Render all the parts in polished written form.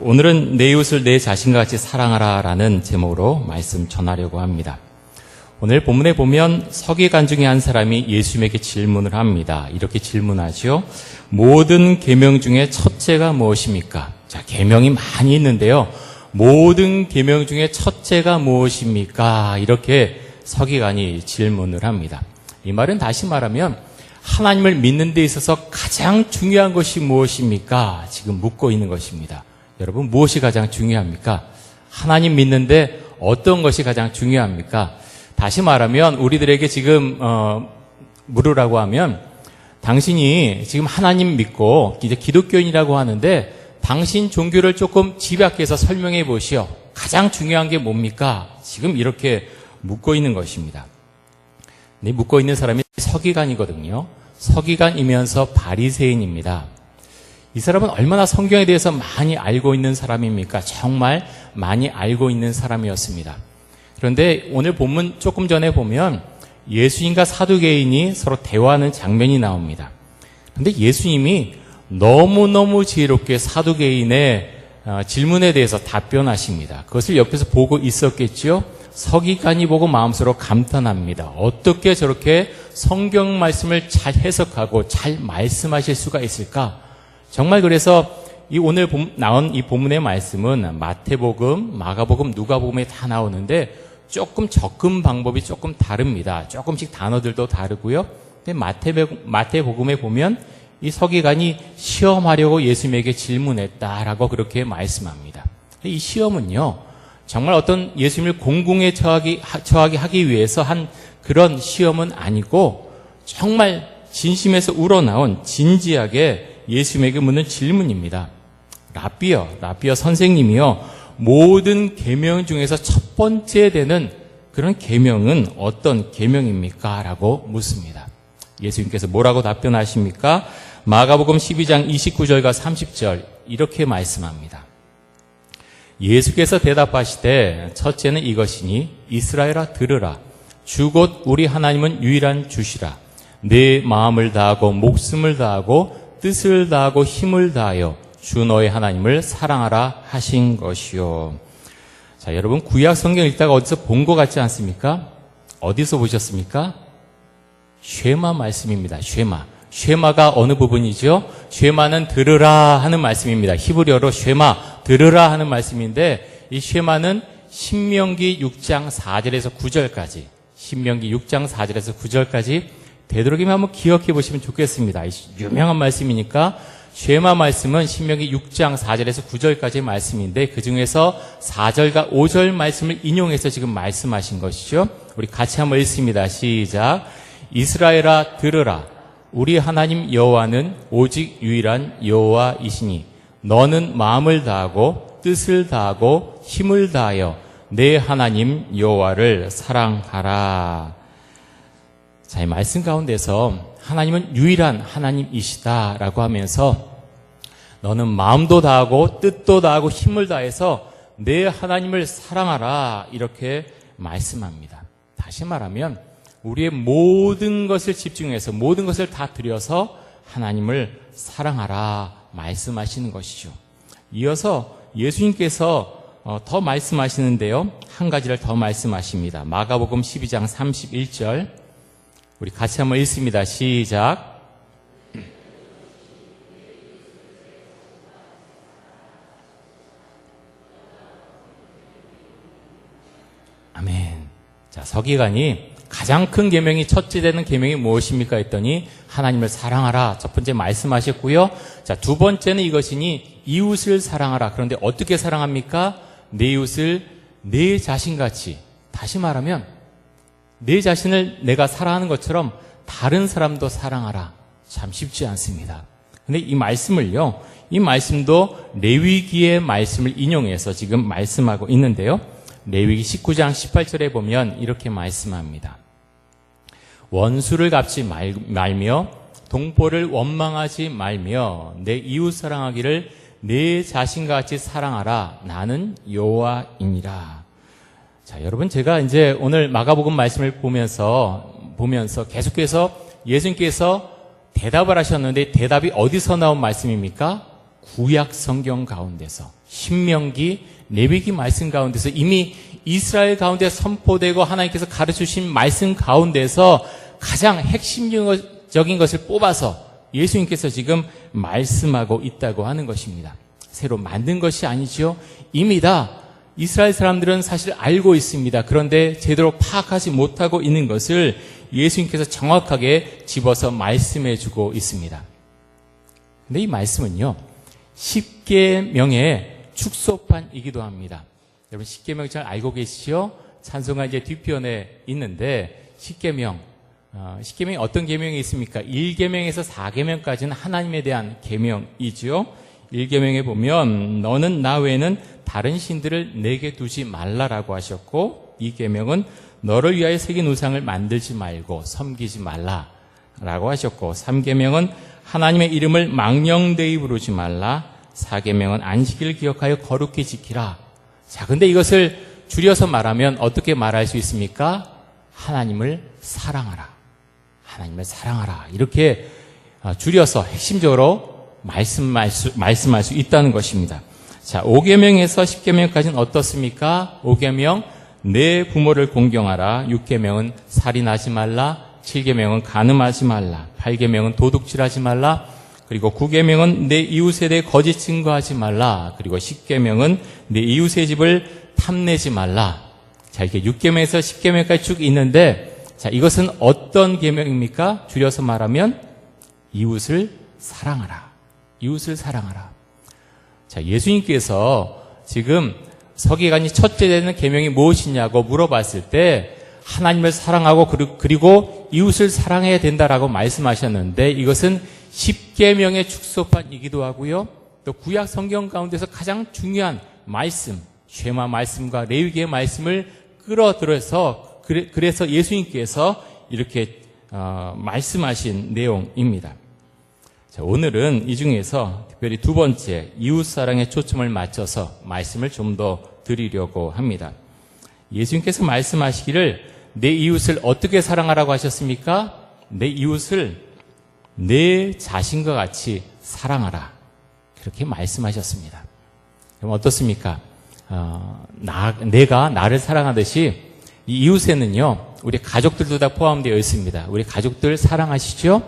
오늘은 내 이웃을 내 자신과 같이 사랑하라 라는 제목으로 말씀 전하려고 합니다. 오늘 본문에 보면 서기관 중에 한 사람이 예수님에게 질문을 합니다. 이렇게 질문하죠. 모든 계명 중에 첫째가 무엇입니까? 자, 계명이 많이 있는데요. 모든 계명 중에 첫째가 무엇입니까? 이렇게 서기관이 질문을 합니다. 이 말은 다시 말하면 하나님을 믿는 데 있어서 가장 중요한 것이 무엇입니까? 지금 묻고 있는 것입니다. 여러분, 무엇이 가장 중요합니까? 하나님 믿는데 어떤 것이 가장 중요합니까? 다시 말하면 우리들에게 지금 물으라고 하면 당신이 지금 하나님 믿고 이제 기독교인이라고 하는데 당신 종교를 조금 집약해서 설명해 보시오. 가장 중요한 게 뭡니까? 지금 이렇게 묻고 있는 것입니다. 네, 묻고 있는 사람이 서기관이거든요. 서기관이면서 바리새인입니다. 이 사람은 얼마나 성경에 대해서 많이 알고 있는 사람입니까? 정말 많이 알고 있는 사람이었습니다. 그런데 오늘 본문 조금 전에 보면 예수님과 사두개인이 서로 대화하는 장면이 나옵니다. 그런데 예수님이 너무너무 지혜롭게 사두개인의 질문에 대해서 답변하십니다. 그것을 옆에서 보고 있었겠지요. 서기관이 보고 마음속으로 감탄합니다. 어떻게 저렇게 성경 말씀을 잘 해석하고 잘 말씀하실 수가 있을까? 정말 그래서 이 오늘 나온 이 본문의 말씀은 마태복음, 마가복음, 누가복음에 다 나오는데 조금 접근 방법이 조금 다릅니다. 조금씩 단어들도 다르고요. 근데 마태복음에 보면 이 서기관이 시험하려고 예수님에게 질문했다라고 그렇게 말씀합니다. 이 시험은요, 정말 어떤 예수님을 공공에 처하게 하기 위해서 한 그런 시험은 아니고 정말 진심에서 우러나온 진지하게 예수님에게 묻는 질문입니다. 라비어 선생님이요, 모든 계명 중에서 첫 번째 되는 그런 계명은 어떤 계명입니까? 라고 묻습니다. 예수님께서 뭐라고 답변하십니까? 마가복음 12장 29절과 30절 이렇게 말씀합니다. 예수께서 대답하시되 첫째는 이것이니 이스라엘아 들으라. 주 곧 우리 하나님은 유일한 주시라. 내 마음을 다하고 목숨을 다하고 뜻을 다하고 힘을 다하여 주 너의 하나님을 사랑하라 하신 것이요. 자, 여러분 구약 성경 읽다가 어디서 본 것 같지 않습니까? 어디서 보셨습니까? 쉐마 말씀입니다. 쉐마가 어느 부분이죠? 쉐마는 들으라 하는 말씀입니다. 히브리어로 쉐마, 들으라 하는 말씀인데 이 쉐마는 신명기 6장 4절에서 9절까지 신명기 6장 4절에서 9절까지 되도록이면 한번 기억해 보시면 좋겠습니다. 유명한 말씀이니까 쉐마 말씀은 신명기 6장 4절에서 9절까지의 말씀인데 그중에서 4절과 5절 말씀을 인용해서 지금 말씀하신 것이죠. 우리 같이 한번 읽습니다. 시작. 이스라엘아 들으라. 우리 하나님 여호와는 오직 유일한 여호와이시니 너는 마음을 다하고 뜻을 다하고 힘을 다하여 내 하나님 여호와를 사랑하라. 자, 이 말씀 가운데서 하나님은 유일한 하나님이시다라고 하면서 너는 마음도 다하고 뜻도 다하고 힘을 다해서 내 하나님을 사랑하라 이렇게 말씀합니다. 다시 말하면 우리의 모든 것을 집중해서 모든 것을 다 들여서 하나님을 사랑하라 말씀하시는 것이죠. 이어서 예수님께서 더 말씀하시는데요. 한 가지를 더 말씀하십니다. 마가복음 12장 31절 우리 같이 한번 읽습니다. 시작. 아멘. 자, 서기관이 가장 큰 계명이 첫째 되는 계명이 무엇입니까? 했더니 하나님을 사랑하라. 첫 번째 말씀하셨고요. 자, 두 번째는 이것이니 이웃을 사랑하라. 그런데 어떻게 사랑합니까? 내 이웃을 내 자신같이. 다시 말하면 내 자신을 내가 사랑하는 것처럼 다른 사람도 사랑하라. 참 쉽지 않습니다. 근데 이 말씀을요. 이 말씀도 레위기의 말씀을 인용해서 지금 말씀하고 있는데요. 레위기 19장 18절에 보면 이렇게 말씀합니다. 원수를 갚지 말며 동포를 원망하지 말며 내 이웃 사랑하기를 내 자신과 같이 사랑하라. 나는 여호와이니라. 자, 여러분 제가 이제 오늘 마가복음 말씀을 보면서 계속해서 예수님께서 대답을 하셨는데 대답이 어디서 나온 말씀입니까? 구약 성경 가운데서 신명기, 레위기 말씀 가운데서 이미 이스라엘 가운데 선포되고 하나님께서 가르쳐주신 말씀 가운데서 가장 핵심적인 것을 뽑아서 예수님께서 지금 말씀하고 있다고 하는 것입니다. 새로 만든 것이 아니죠. 이미 다 이스라엘 사람들은 사실 알고 있습니다. 그런데 제대로 파악하지 못하고 있는 것을 예수님께서 정확하게 집어서 말씀해 주고 있습니다. 근데 이 말씀은요, 십계명의 축소판이기도 합니다. 여러분 십계명 잘 알고 계시죠? 찬송가 이제 뒤편에 있는데 십계명이 어떤 계명이 있습니까? 1계명에서 4계명까지는 하나님에 대한 계명이죠. 1계명에 보면 너는 나 외에는 다른 신들을 내게 두지 말라라고 하셨고, 2계명은 너를 위하여 새긴 우상을 만들지 말고 섬기지 말라라고 하셨고, 3계명은 하나님의 이름을 망령되이 부르지 말라, 4계명은 안식일을 기억하여 거룩히 지키라. 자, 근데 이것을 줄여서 말하면 어떻게 말할 수 있습니까? 하나님을 사랑하라. 하나님을 사랑하라. 이렇게 줄여서 핵심적으로 말씀할 수 있다는 것입니다. 자, 5계명에서 10계명까지는 어떻습니까? 5계명, 내 부모를 공경하라. 6계명은 살인하지 말라. 7계명은 간음하지 말라. 8계명은 도둑질하지 말라. 그리고 9계명은 내 이웃에 대해 거짓 증거하지 말라. 그리고 10계명은 내 이웃의 집을 탐내지 말라. 자, 이렇게 6계명에서 10계명까지 쭉 있는데, 자, 이것은 어떤 계명입니까? 줄여서 말하면 이웃을 사랑하라. 이웃을 사랑하라. 자, 예수님께서 지금 서기관이 첫째 되는 계명이 무엇이냐고 물어봤을 때 하나님을 사랑하고 그리고 이웃을 사랑해야 된다라고 말씀하셨는데, 이것은 10계명의 축소판이기도 하고요. 또 구약 성경 가운데서 가장 중요한 말씀, 쉐마 말씀과 레위기의 말씀을 끌어들여서 그래서 예수님께서 이렇게 말씀하신 내용입니다. 자, 오늘은 이 중에서 특별히 두 번째 이웃사랑에 초점을 맞춰서 말씀을 좀 더 드리려고 합니다. 예수님께서 말씀하시기를 내 이웃을 어떻게 사랑하라고 하셨습니까? 내 이웃을 내 자신과 같이 사랑하라. 그렇게 말씀하셨습니다. 그럼 어떻습니까? 내가 나를 사랑하듯이 이 이웃에는요, 우리 가족들도 다 포함되어 있습니다. 우리 가족들 사랑하시죠?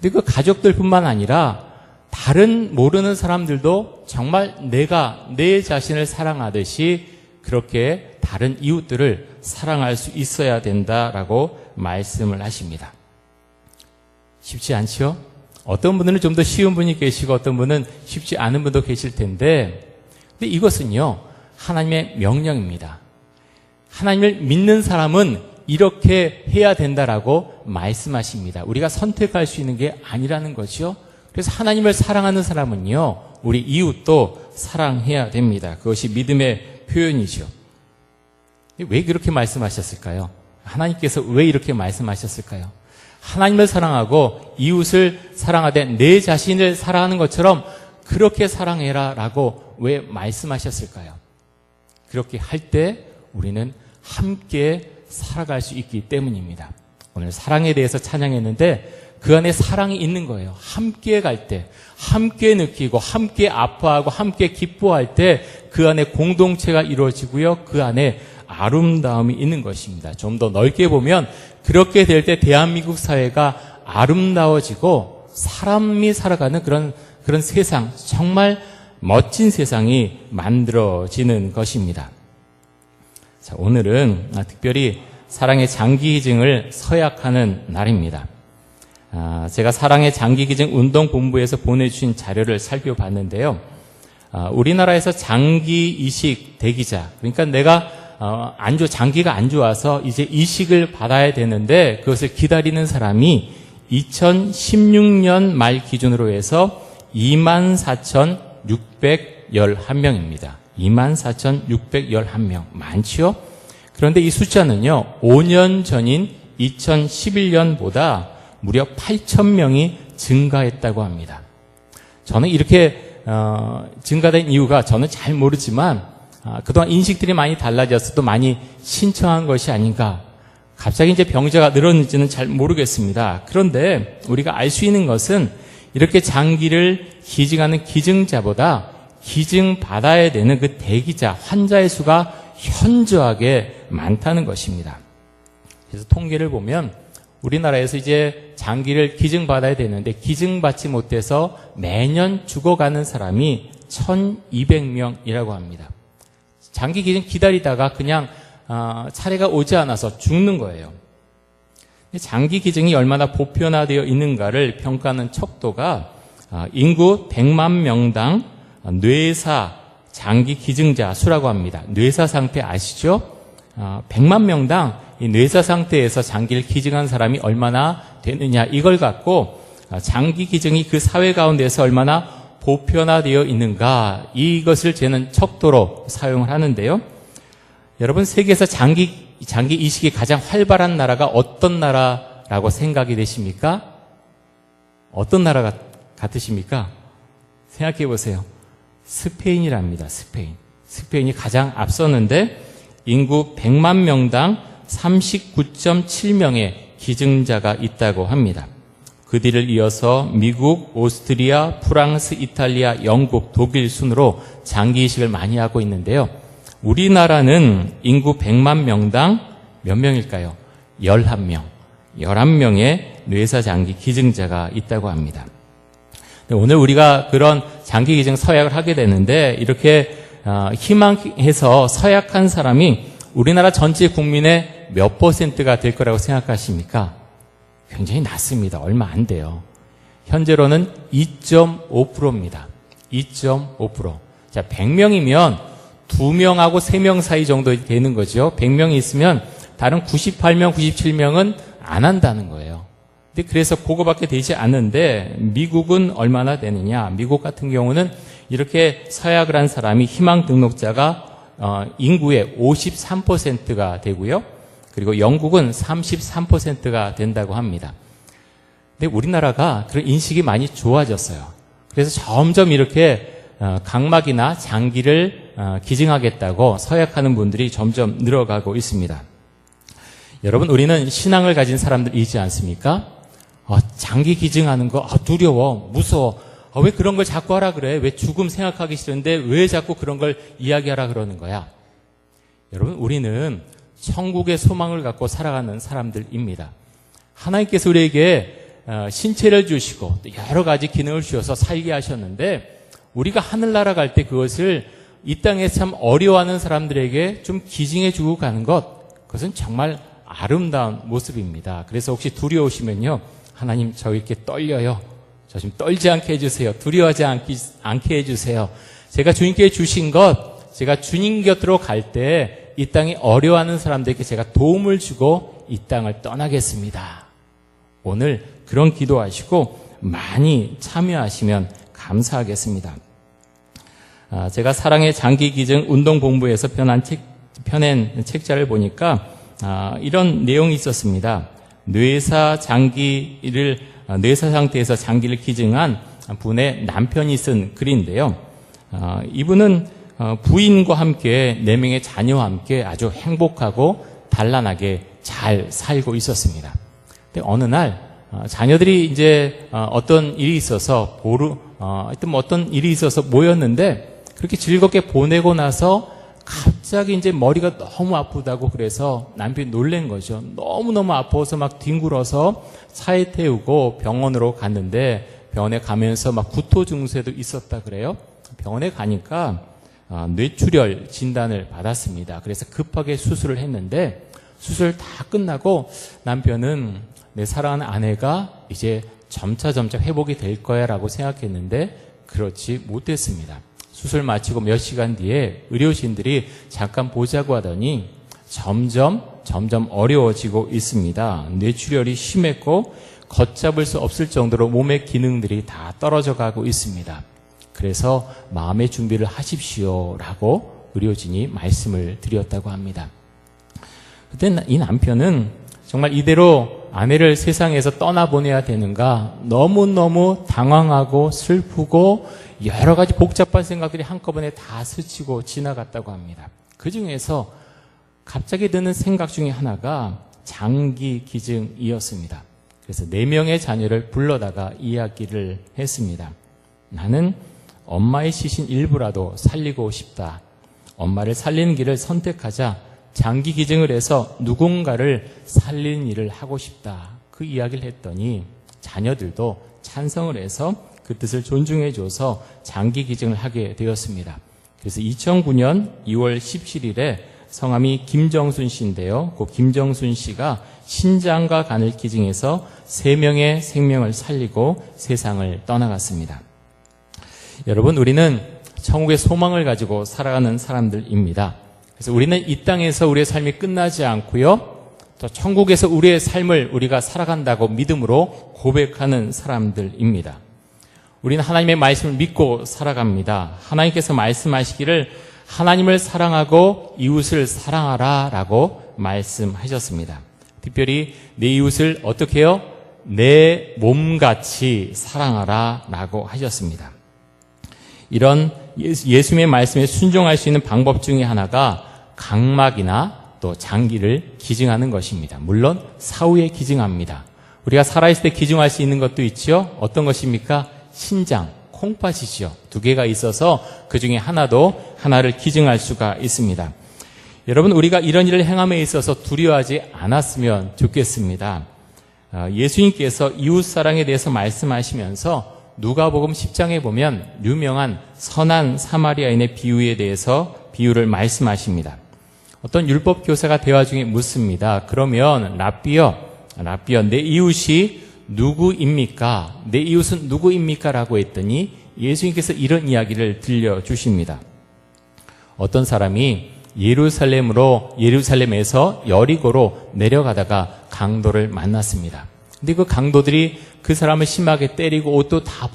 근데 그 가족들뿐만 아니라 다른 모르는 사람들도 정말 내가 내 자신을 사랑하듯이 그렇게 다른 이웃들을 사랑할 수 있어야 된다라고 말씀을 하십니다. 쉽지 않죠? 어떤 분들은 좀 더 쉬운 분이 계시고 어떤 분은 쉽지 않은 분도 계실 텐데, 근데 이것은요, 하나님의 명령입니다. 하나님을 믿는 사람은 이렇게 해야 된다라고 말씀하십니다. 우리가 선택할 수 있는 게 아니라는 거죠. 그래서 하나님을 사랑하는 사람은요, 우리 이웃도 사랑해야 됩니다. 그것이 믿음의 표현이죠. 왜 그렇게 말씀하셨을까요? 하나님께서 왜 이렇게 말씀하셨을까요? 하나님을 사랑하고 이웃을 사랑하되 내 자신을 사랑하는 것처럼 그렇게 사랑해라 라고 왜 말씀하셨을까요? 그렇게 할 때 우리는 함께 살아갈 수 있기 때문입니다. 오늘 사랑에 대해서 찬양했는데 그 안에 사랑이 있는 거예요. 함께 갈 때, 함께 느끼고 함께 아파하고 함께 기뻐할 때 그 안에 공동체가 이루어지고요. 그 안에 아름다움이 있는 것입니다. 좀 더 넓게 보면 그렇게 될 때 대한민국 사회가 아름다워지고 사람이 살아가는 그런 세상, 정말 멋진 세상이 만들어지는 것입니다. 자, 오늘은 특별히 사랑의 장기기증을 서약하는 날입니다. 제가 사랑의 장기기증 운동본부에서 보내주신 자료를 살펴봤는데요. 우리나라에서 장기 이식 대기자, 그러니까 내가 장기가 안 좋아서 이제 이식을 받아야 되는데 그것을 기다리는 사람이 2016년 말 기준으로 해서 24,611명입니다. 24,611명. 많지요? 그런데 이 숫자는요, 5년 전인 2011년보다 무려 8,000명이 증가했다고 합니다. 저는 이렇게 증가된 이유가 저는 잘 모르지만 그동안 인식들이 많이 달라졌어도 많이 신청한 것이 아닌가. 갑자기 이제 병자가 늘었는지는 잘 모르겠습니다. 그런데 우리가 알 수 있는 것은 이렇게 장기를 기증하는 기증자보다 기증받아야 되는 그 대기자, 환자의 수가 현저하게 많다는 것입니다. 그래서 통계를 보면 우리나라에서 이제 장기를 기증받아야 되는데 기증받지 못해서 매년 죽어가는 사람이 1200명이라고 합니다. 장기 기증 기다리다가 그냥 차례가 오지 않아서 죽는 거예요. 장기 기증이 얼마나 보편화되어 있는가를 평가하는 척도가 인구 100만 명당 뇌사 장기 기증자 수라고 합니다. 뇌사 상태 아시죠? 100만 명당 이 뇌사 상태에서 장기를 기증한 사람이 얼마나 되느냐, 이걸 갖고 장기 기증이 그 사회 가운데서 얼마나 보편화되어 있는가, 이것을 재는 척도로 사용을 하는데요. 여러분, 세계에서 장기 이식이 가장 활발한 나라가 어떤 나라라고 생각이 되십니까? 어떤 나라 같으십니까? 생각해 보세요. 스페인이랍니다. 스페인이 가장 앞섰는데 인구 100만 명당 39.7명의 기증자가 있다고 합니다. 그 뒤를 이어서 미국, 오스트리아, 프랑스, 이탈리아, 영국, 독일 순으로 장기 이식을 많이 하고 있는데요. 우리나라는 인구 100만 명당 몇 명일까요? 11명. 11명의 뇌사 장기 기증자가 있다고 합니다. 오늘 우리가 그런 장기 기증 서약을 하게 되는데 이렇게 희망해서 서약한 사람이 우리나라 전체 국민의 몇 %가 될 거라고 생각하십니까? 굉장히 낮습니다. 얼마 안 돼요. 현재로는 2.5%입니다. 2.5%. 자, 100명이면 2명하고 3명 사이 정도 되는 거죠. 100명이 있으면 다른 98명, 97명은 안 한다는 거예요. 근데 그래서 그거밖에 되지 않는데 미국은 얼마나 되느냐? 미국 같은 경우는 이렇게 서약을 한 사람이 희망 등록자가 인구의 53%가 되고요. 그리고 영국은 33%가 된다고 합니다. 근데 우리나라가 그런 인식이 많이 좋아졌어요. 그래서 점점 이렇게 각막이나 장기를 기증하겠다고 서약하는 분들이 점점 늘어가고 있습니다. 여러분, 우리는 신앙을 가진 사람들이지 않습니까? 장기 기증하는 거 두려워, 무서워. 왜 그런 걸 자꾸 하라 그래? 왜 죽음 생각하기 싫은데 왜 자꾸 그런 걸 이야기하라 그러는 거야? 여러분, 우리는 천국의 소망을 갖고 살아가는 사람들입니다. 하나님께서 우리에게 신체를 주시고 여러 가지 기능을 주셔서 살게 하셨는데 우리가 하늘나라 갈 때 그것을 이 땅에서 참 어려워하는 사람들에게 좀 기증해 주고 가는 것, 그것은 정말 아름다운 모습입니다. 그래서 혹시 두려우시면요, 하나님, 저 이렇게 떨려요. 저 좀 떨지 않게 해주세요. 두려워하지 않게 해주세요. 제가 주님께 주신 것, 제가 주님 곁으로 갈 때 이 땅이 어려워하는 사람들에게 제가 도움을 주고 이 땅을 떠나겠습니다. 오늘 그런 기도하시고 많이 참여하시면 감사하겠습니다. 제가 사랑의 장기 기증 운동 본부에서 펴낸 책자를 보니까 이런 내용이 있었습니다. 뇌사 상태에서 장기를 기증한 분의 남편이 쓴 글인데요. 이분은 부인과 함께 4명의 자녀와 함께 아주 행복하고 단란하게 잘 살고 있었습니다. 근데 어느 날 자녀들이 이제 어떤 일이 있어서 어떤 일이 있어서 모였는데 그렇게 즐겁게 보내고 나서 갑자기 이제 머리가 너무 아프다고 그래서 남편이 놀란 거죠. 너무너무 아파서 막 뒹굴어서 차에 태우고 병원으로 갔는데 병원에 가면서 막 구토 증세도 있었다 그래요. 병원에 가니까 뇌출혈 진단을 받았습니다. 그래서 급하게 수술을 했는데 수술 다 끝나고 남편은 내 사랑하는 아내가 이제 점차 회복이 될 거야 라고 생각했는데 그렇지 못했습니다. 수술 마치고 몇 시간 뒤에 의료진들이 잠깐 보자고 하더니 점점 어려워지고 있습니다. 뇌출혈이 심했고 걷잡을 수 없을 정도로 몸의 기능들이 다 떨어져 가고 있습니다. 그래서 마음의 준비를 하십시오 라고 의료진이 말씀을 드렸다고 합니다. 그때 이 남편은 정말 이대로 아내를 세상에서 떠나보내야 되는가 너무너무 당황하고 슬프고 여러 가지 복잡한 생각들이 한꺼번에 다 스치고 지나갔다고 합니다. 그 중에서 갑자기 드는 생각 중에 하나가 장기 기증이었습니다. 그래서 4명의 자녀를 불러다가 이야기를 했습니다. 나는 엄마의 시신 일부라도 살리고 싶다. 엄마를 살리는 길을 선택하자 장기 기증을 해서 누군가를 살리는 일을 하고 싶다. 그 이야기를 했더니 자녀들도 찬성을 해서 그 뜻을 존중해줘서 장기 기증을 하게 되었습니다. 그래서 2009년 2월 17일에 성함이 김정순 씨인데요. 그 김정순 씨가 신장과 간을 기증해서 3명의 생명을 살리고 세상을 떠나갔습니다. 여러분, 우리는 천국의 소망을 가지고 살아가는 사람들입니다. 그래서 우리는 이 땅에서 우리의 삶이 끝나지 않고요. 또 천국에서 우리의 삶을 우리가 살아간다고 믿음으로 고백하는 사람들입니다. 우리는 하나님의 말씀을 믿고 살아갑니다. 하나님께서 말씀하시기를 하나님을 사랑하고 이웃을 사랑하라 라고 말씀하셨습니다. 특별히 내 이웃을 어떻게 해요? 내 몸같이 사랑하라 라고 하셨습니다. 이런 예수님의 말씀에 순종할 수 있는 방법 중에 하나가 각막이나 또 장기를 기증하는 것입니다. 물론 사후에 기증합니다. 우리가 살아있을 때 기증할 수 있는 것도 있죠. 어떤 것입니까? 신장, 콩팥이죠. 2개가 있어서 그 중에 하나를 기증할 수가 있습니다. 여러분, 우리가 이런 일을 행함에 있어서 두려워하지 않았으면 좋겠습니다. 예수님께서 이웃사랑에 대해서 말씀하시면서 누가복음 10장에 보면 유명한 선한 사마리아인의 비유에 대해서 비유를 말씀하십니다. 어떤 율법 교사가 대화 중에 묻습니다. 그러면 랍비여, 내 이웃이 누구입니까? 내 이웃은 누구입니까? 라고 했더니 예수님께서 이런 이야기를 들려주십니다. 어떤 사람이 예루살렘에서 여리고로 내려가다가 강도를 만났습니다. 근데 그 강도들이 그 사람을 심하게 때리고 옷도 다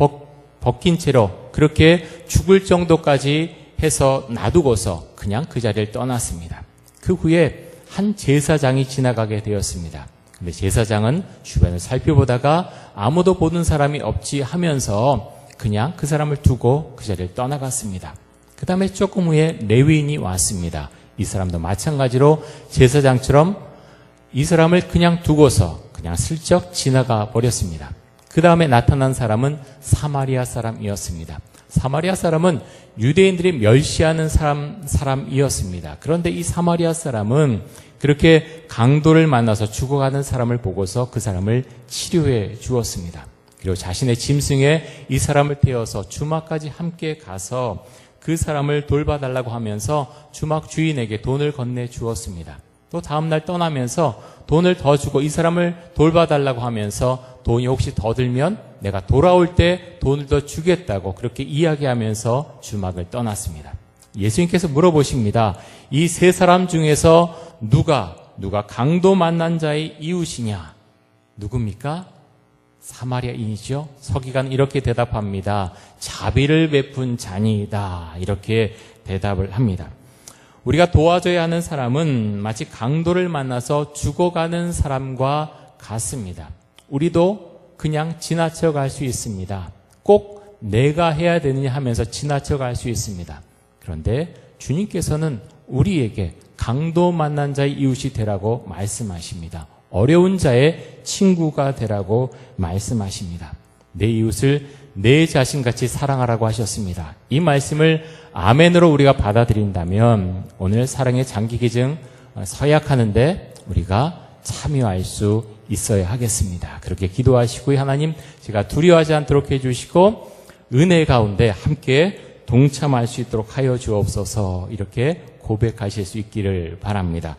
벗긴 채로 그렇게 죽을 정도까지 해서 놔두고서 그냥 그 자리를 떠났습니다. 그 후에 한 제사장이 지나가게 되었습니다. 근데 제사장은 주변을 살펴보다가 아무도 보는 사람이 없지 하면서 그냥 그 사람을 두고 그 자리를 떠나갔습니다. 그 다음에 조금 후에 레위인이 왔습니다. 이 사람도 마찬가지로 제사장처럼 이 사람을 그냥 두고서 그냥 슬쩍 지나가 버렸습니다. 그 다음에 나타난 사람은 사마리아 사람이었습니다. 사마리아 사람은 유대인들이 멸시하는 사람이었습니다. 그런데 이 사마리아 사람은 그렇게 강도를 만나서 죽어가는 사람을 보고서 그 사람을 치료해 주었습니다. 그리고 자신의 짐승에 이 사람을 태워서 주막까지 함께 가서 그 사람을 돌봐달라고 하면서 주막 주인에게 돈을 건네 주었습니다. 또 다음날 떠나면서 돈을 더 주고 이 사람을 돌봐달라고 하면서 돈이 혹시 더 들면 내가 돌아올 때 돈을 더 주겠다고 그렇게 이야기하면서 주막을 떠났습니다. 예수님께서 물어보십니다. 이 3사람 중에서 누가 강도 만난 자의 이웃이냐? 누굽니까? 사마리아인이죠. 서기관은 이렇게 대답합니다. 자비를 베푼 자니이다. 이렇게 대답을 합니다. 우리가 도와줘야 하는 사람은 마치 강도를 만나서 죽어가는 사람과 같습니다. 우리도 그냥 지나쳐갈 수 있습니다. 꼭 내가 해야 되느냐 하면서 지나쳐갈 수 있습니다. 그런데 주님께서는 우리에게 강도 만난 자의 이웃이 되라고 말씀하십니다. 어려운 자의 친구가 되라고 말씀하십니다. 내 이웃을 내 자신같이 사랑하라고 하셨습니다. 이 말씀을 아멘으로 우리가 받아들인다면 오늘 사랑의 장기 기증 서약하는데 우리가 참여할 수 있어야 하겠습니다. 그렇게 기도하시고 하나님 제가 두려워하지 않도록 해주시고 은혜 가운데 함께 동참할 수 있도록 하여 주옵소서 이렇게 고백하실 수 있기를 바랍니다.